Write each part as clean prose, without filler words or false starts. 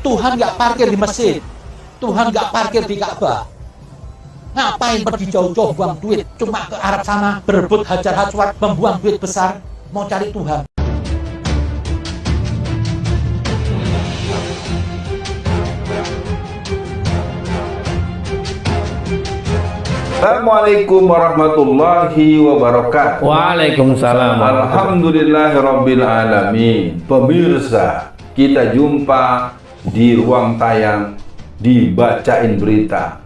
Tuhan nggak parkir di masjid, Tuhan nggak parkir di Ka'bah. Ngapain pergi jauh-jauh buang duit cuma ke Arab sana, berebut hajar aswad, membuang duit besar, mau cari Tuhan. Assalamualaikum warahmatullahi wabarakatuh. Waalaikumsalam. Alhamdulillahirabbil alamin. Pemirsa, kita jumpa di ruang tayang dibacain berita.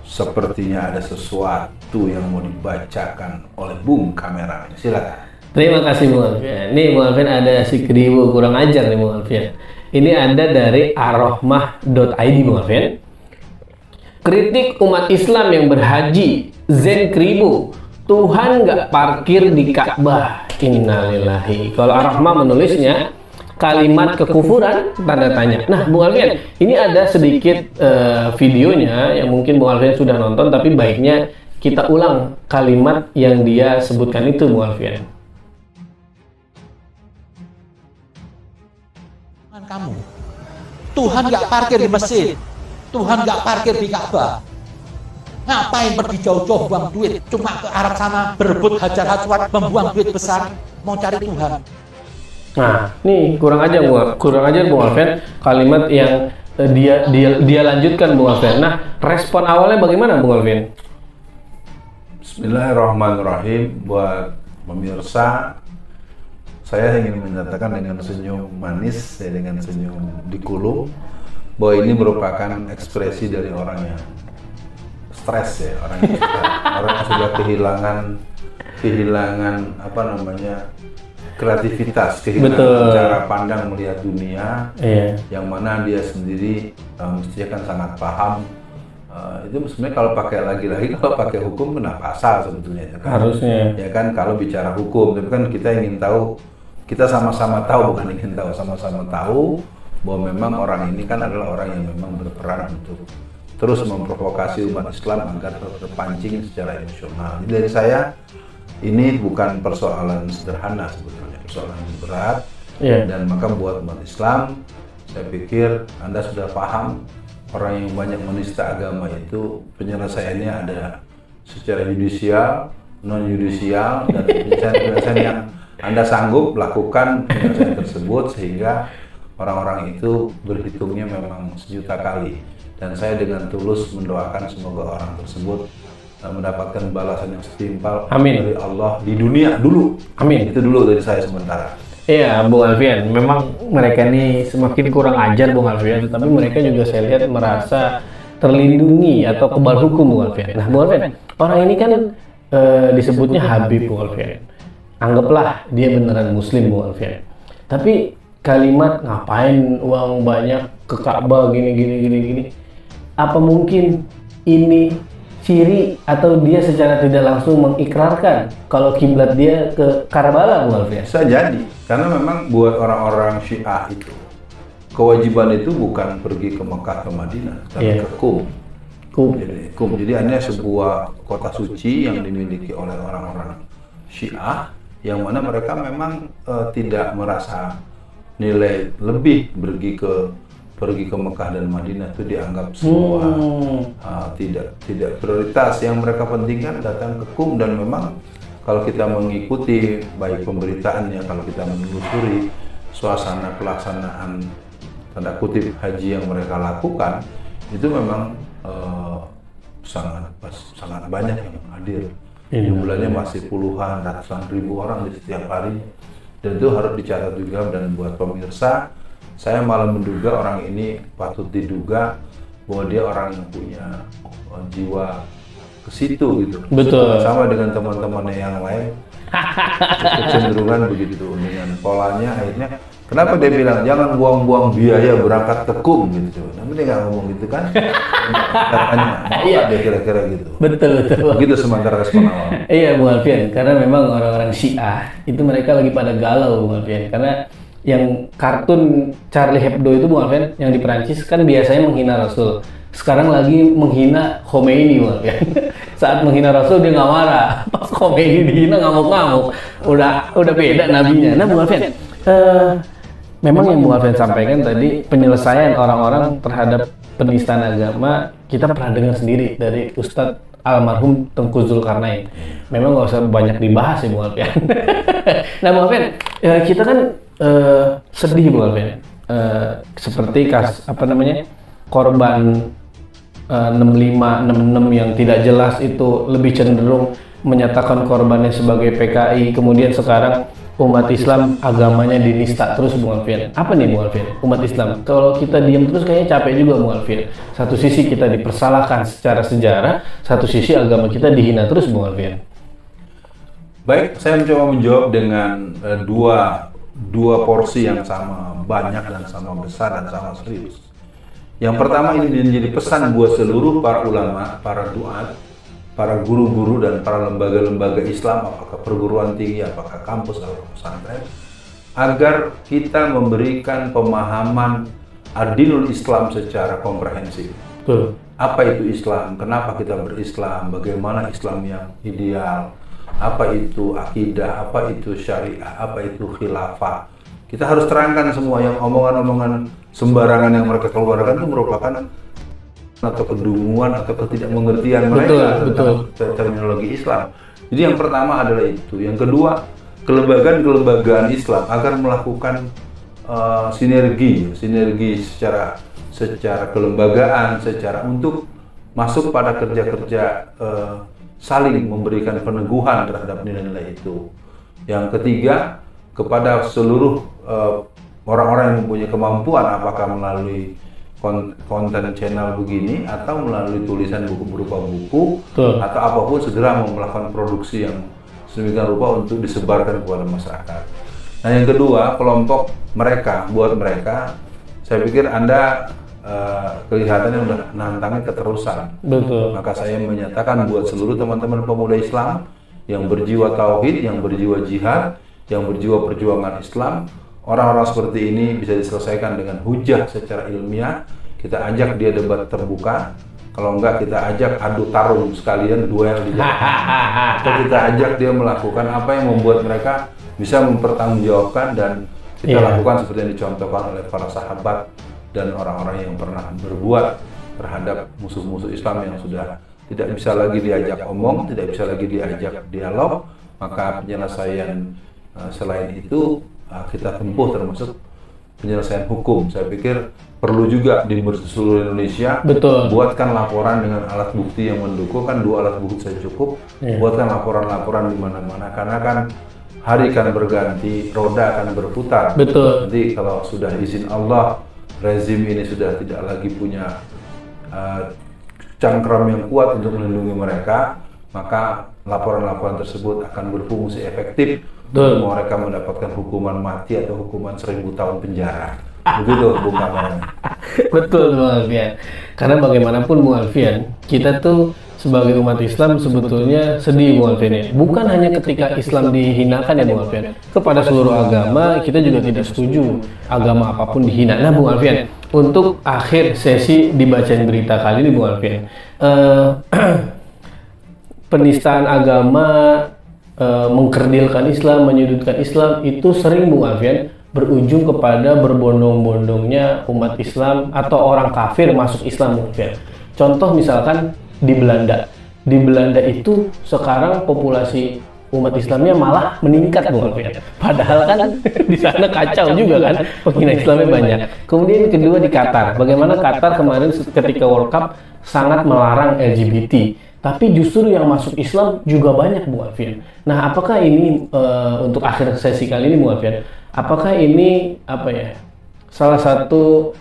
Sepertinya ada sesuatu yang mau dibacakan oleh Bung Kamera. Silakan. Terima kasih Bung Alfian. Nih Bung Alfian ada si Kribo kurang ajar nih Bung Alfian. Ini ada dari arohmah.id Bung Alfian. Kritik umat Islam yang berhaji, Zen Kribo, Tuhan nggak parkir di Ka'bah. Innalillahi. Kalau Ar-Rahmah menulisnya kalimat kekufuran tanda tanya. Nah, Bung Alfian, ini ada sedikit videonya yang mungkin Bung Alfian sudah nonton, tapi baiknya kita ulang kalimat yang dia sebutkan itu, Bung Alfian. Kamu, Tuhan nggak parkir di masjid, Tuhan nggak parkir di Ka'bah. Ngapain pergi jauh-jauh buang duit cuma ke Arab sana, berebut hajar aswad, membuang duit besar, mau cari Tuhan. Nah, nih kurang aja Bung Alfian kalimat yang dia lanjutkan Bung Alfian. Nah, respon awalnya bagaimana Bung Alfian? Bismillahirrahmanirrahim. Buat pemirsa, saya ingin menyatakan dengan senyum manis, dengan senyum dikulum, bahwa ini merupakan ekspresi dari orang yang stres ya, orang yang sudah kehilangan apa namanya, kreativitas, kehilangan cara pandang melihat dunia, yang mana dia sendiri mestinya kan sangat paham. Itu sebenarnya kalau pakai lagi-lagi, kalau pakai hukum kena pasal sebetulnya kan? Harusnya ya kan, kalau bicara hukum. Tapi kan kita ingin tahu, kita sama-sama tahu, bukan ingin tahu, sama-sama tahu bahwa memang orang ini kan adalah orang yang memang berperan untuk terus memprovokasi umat Islam agar terpancing secara emosional. Jadi dari saya, ini bukan persoalan sederhana sebetulnya, persoalan yang berat. Dan maka buat umat Islam, saya pikir Anda sudah paham, orang yang banyak menista agama itu penyelesaiannya ada secara yudisial, non yudisial, dan penyelesaian yang Anda sanggup lakukan penyelesaian tersebut sehingga orang-orang itu berhitungnya memang sejuta kali. Dan saya dengan tulus mendoakan semoga orang tersebut mendapatkan balasan yang setimpal dari Allah di dunia dulu. Amin. Itu dulu dari saya sementara. Iya, Bung Alfian, memang mereka ini semakin kurang ajar Bung Alfian, tapi mereka juga saya lihat merasa terlindungi atau kebal hukum Bung Alfian. Nah, Bung Alfian, orang ini kan disebutnya Habib Bung Alfian. Anggaplah dia beneran muslim Bung Alfian. Tapi kalimat ngapain uang banyak ke Ka'bah gini. Apa mungkin ini ciri atau dia secara tidak langsung mengikrarkan kalau kiblat dia ke Karbala, Bung Alfian? Bisa jadi, karena memang buat orang-orang Syiah itu kewajiban itu bukan pergi ke Mekah ke Madinah, tapi ke Qum. Jadi hanya sebuah kota suci yang dimiliki oleh orang-orang Syiah, yang mana mereka memang tidak merasa nilai lebih pergi ke Mekah dan Madinah itu dianggap semua tidak prioritas. Yang mereka pentingkan datang ke Qum. Dan memang kalau kita mengikuti baik pemberitaannya, kalau kita menelusuri suasana pelaksanaan tanda kutip haji yang mereka lakukan, itu memang sangat banyak yang hadir. Jumlahnya masih puluhan, ratusan ribu orang di setiap hari. Dan itu harus dicatat juga. Dan buat pemirsa, saya malah menduga orang ini patut diduga bahwa dia orang yang punya jiwa ke situ gitu. Betul. Sama dengan teman-temannya yang lain, kecenderungan begitu dengan polanya. Akhirnya kenapa dia bilang jangan buang-buang biaya berangkat ke Qum gitu. Tapi dia nggak ngomong gitu kan? Katanya, dia kira-kira gitu. Betul. Begitu sementara respon awal. Iya Bung Alfian, karena memang orang-orang Syiah itu mereka lagi pada galau Bung Alfian, karena yang kartun Charlie Hebdo itu Bung Alfian yang di Perancis kan biasanya menghina Rasul. Sekarang lagi menghina Khomeini Bung Alfian. Saat menghina Rasul dia nggak marah, pas Khomeini dihina ngamuk-ngamuk. Udah beda nabinya. Nah Bung Alfian, memang yang Bung Alfian sampaikan tadi, penyelesaian orang-orang terhadap penistaan agama kita pernah dengar sendiri dari Ustadz almarhum Tengku Zulkarnain. Memang nggak usah banyak dibahas ya Bung Alfian. Nah Bung Alfian, kita kan sedih Bung Alfian, seperti korban 65, 66 yang tidak jelas itu lebih cenderung menyatakan korbannya sebagai PKI, kemudian sekarang umat Islam agamanya dinista terus Bung Alfian. Apa nih Bung Alfian? Umat Islam, kalau kita diam terus kayaknya capek juga Bung Alfian. Satu sisi kita dipersalahkan secara sejarah, satu sisi agama kita dihina terus Bung Alfian. Baik, saya mencoba menjawab dengan dua porsi yang sama banyak dan sama besar dan sama serius. Yang pertama, ini menjadi pesan buat seluruh para ulama, para duat, para guru-guru dan para lembaga-lembaga Islam, apakah perguruan tinggi, apakah kampus atau pesantren, agar kita memberikan pemahaman adinul Islam secara komprehensif. Betul. Apa itu Islam? Kenapa kita berislam? Bagaimana Islam yang ideal? Apa itu akidah? Apa itu syariah? Apa itu khilafah? Kita harus terangkan semua. Yang omongan-omongan sembarangan yang mereka keluarkan itu merupakan atau kedunguan atau ketidakmengertian mereka tentang terminologi Islam. Jadi yang pertama adalah itu. Yang kedua, kelembagaan Islam agar melakukan sinergi secara kelembagaan, secara untuk masuk pada kerja-kerja saling memberikan peneguhan terhadap nilai-nilai itu. Yang ketiga, kepada seluruh orang-orang yang mempunyai kemampuan, apakah melalui konten channel begini atau melalui tulisan buku berupa buku atau apapun, segera melakukan produksi yang sedemikian rupa untuk disebarkan kepada masyarakat. Nah yang kedua, kelompok mereka, buat mereka, saya pikir Anda kelihatannya udah nantangnya keterusan. Betul. Maka saya menyatakan buat seluruh teman-teman pemuda Islam yang berjiwa tauhid, yang berjiwa jihad, yang berjiwa perjuangan Islam, orang-orang seperti ini bisa diselesaikan dengan hujah secara ilmiah. Kita ajak dia debat terbuka, kalau enggak kita ajak adu tarung sekalian, duel di jalan. Atau kita ajak dia melakukan apa yang membuat mereka bisa mempertanggungjawabkan, dan kita lakukan seperti yang dicontohkan oleh para sahabat dan orang-orang yang pernah berbuat terhadap musuh-musuh Islam yang sudah tidak bisa lagi diajak omong, tidak bisa lagi diajak dialog. Maka penyelesaian selain itu kita tempuh, termasuk penyelesaian hukum. Saya pikir perlu juga di seluruh Indonesia. Betul. Buatkan laporan dengan alat bukti yang mendukung, kan 2 alat bukti saja cukup. Buatkan laporan-laporan di mana-mana, karena kan hari kan berganti, roda akan berputar. Betul. Nanti kalau sudah izin Allah, rezim ini sudah tidak lagi punya cangkram yang kuat untuk melindungi mereka, maka laporan-laporan tersebut akan berfungsi efektif untuk mereka mendapatkan hukuman mati atau hukuman 1000 tahun penjara. Begitu Bung Kamal. Betul Bung Alfian. Karena bagaimanapun Bung Alfian, kita tuh sebagai umat Islam sebetulnya sedih Bung Alfian ya. Bukan hanya ketika Islam dihinakan ya Bung Alfian, kepada seluruh agama kita juga tidak setuju agama apapun dihina. Nah Bung Alfian, untuk akhir sesi dibacain berita kali ini Bung Alfian, penistaan agama, mengkerdilkan Islam, menyudutkan Islam itu sering Bung Alfian berujung kepada berbondong-bondongnya umat Islam atau orang kafir masuk Islam Bung Alfian. Contoh misalkan di Belanda itu sekarang populasi umat Islamnya malah meningkat Bung Alfian. Padahal kan di sana kacau juga kan, penghina Islamnya banyak. Kemudian kedua di Qatar, bagaimana Qatar kemarin ketika World Cup sangat melarang LGBT. Tapi justru yang masuk Islam juga banyak Bung Alfian. Nah, apakah ini untuk akhir sesi kali ini Bung Alfian, apakah ini salah satu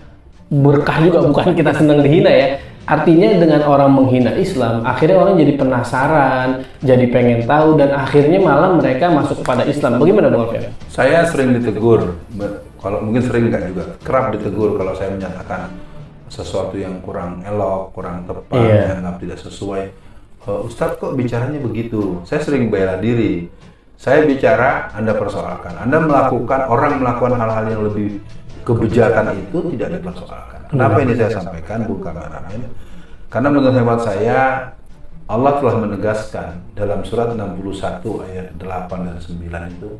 berkah juga, bukan kita senang dihina ya. Artinya dengan orang menghina Islam, akhirnya orang jadi penasaran, jadi pengen tahu, dan akhirnya malah mereka masuk kepada Islam. Bagaimana Bung Alfian? Saya sering ditegur, kalau mungkin sering enggak juga, kerap ditegur kalau saya menyatakan sesuatu yang kurang elok, kurang tepat, dianggap tidak sesuai. Ustadz kok bicaranya begitu? Saya sering bela diri. Saya bicara, Anda persoalkan. Anda orang melakukan hal-hal yang lebih kebijakan itu tidak dipersoalkan. Kenapa ini saya sampaikan, Bung Kameramen? Karena menurut hemat saya, Allah telah menegaskan dalam surat 61 ayat 8 dan 9 itu,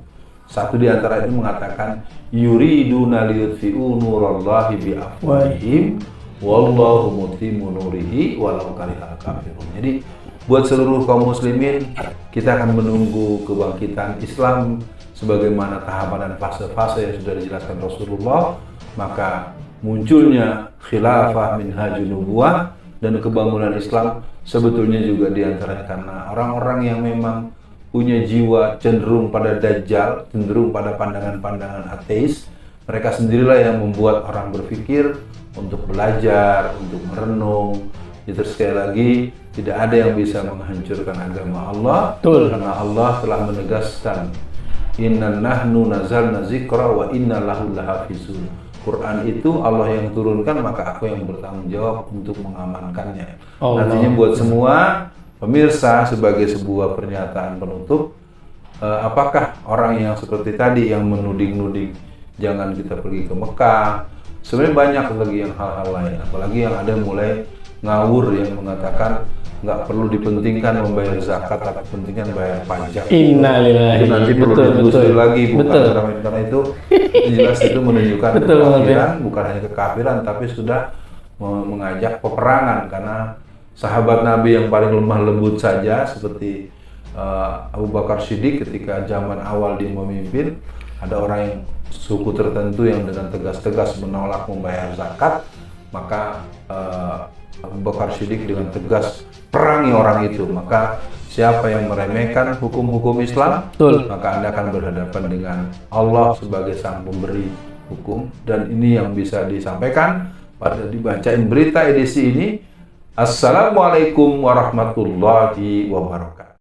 Satu di antara itu mengatakan yuriduna liyutfi'u nurallahi biafwahihim wallahu mutimmu nurihi walau karihal kafirun. Jadi buat seluruh kaum muslimin, kita akan menunggu kebangkitan Islam sebagaimana tahapan dan fase-fase yang sudah dijelaskan Rasulullah. Maka munculnya khilafah minhajun nubuwah dan kebangunan Islam sebetulnya juga diantaranya karena orang-orang yang memang punya jiwa cenderung pada dajjal, cenderung pada pandangan-pandangan ateis. Mereka sendirilah yang membuat orang berpikir untuk belajar, untuk merenung. Itu sekali lagi, tidak ada yang bisa menghancurkan agama Allah. Betul. Karena Allah telah menegaskan, inna nahnu nazalna zikra wa inna lahu lahafizun. Quran itu Allah yang turunkan, maka aku yang bertanggung jawab untuk mengamankannya. Artinya buat semua pemirsa, sebagai sebuah pernyataan penutup, apakah orang yang seperti tadi yang menuding-nuding jangan kita pergi ke Mekah, sebenarnya banyak lagi yang hal-hal lain, apalagi yang ada mulai ngawur yang mengatakan nggak perlu dipentingkan membayar zakat, tapi pentingkan bayar pajak. Innalillahi. Itu nanti perlu ditelusuri lagi, bukan karena itu jelas itu menunjukkan kekafiran, bukan hanya kekafiran, tapi sudah mengajak peperangan. Karena sahabat Nabi yang paling lemah lembut saja seperti Abu Bakar Siddiq, ketika zaman awal dia memimpin, ada orang yang suku tertentu yang dengan tegas-tegas menolak membayar zakat, maka Abu Bakar Siddiq dengan tegas perangi orang itu. Maka siapa yang meremehkan hukum-hukum Islam, maka Anda akan berhadapan dengan Allah sebagai sang pemberi hukum. Dan ini yang bisa disampaikan pada dibacain berita edisi ini. Assalamualaikum warahmatullahi wabarakatuh.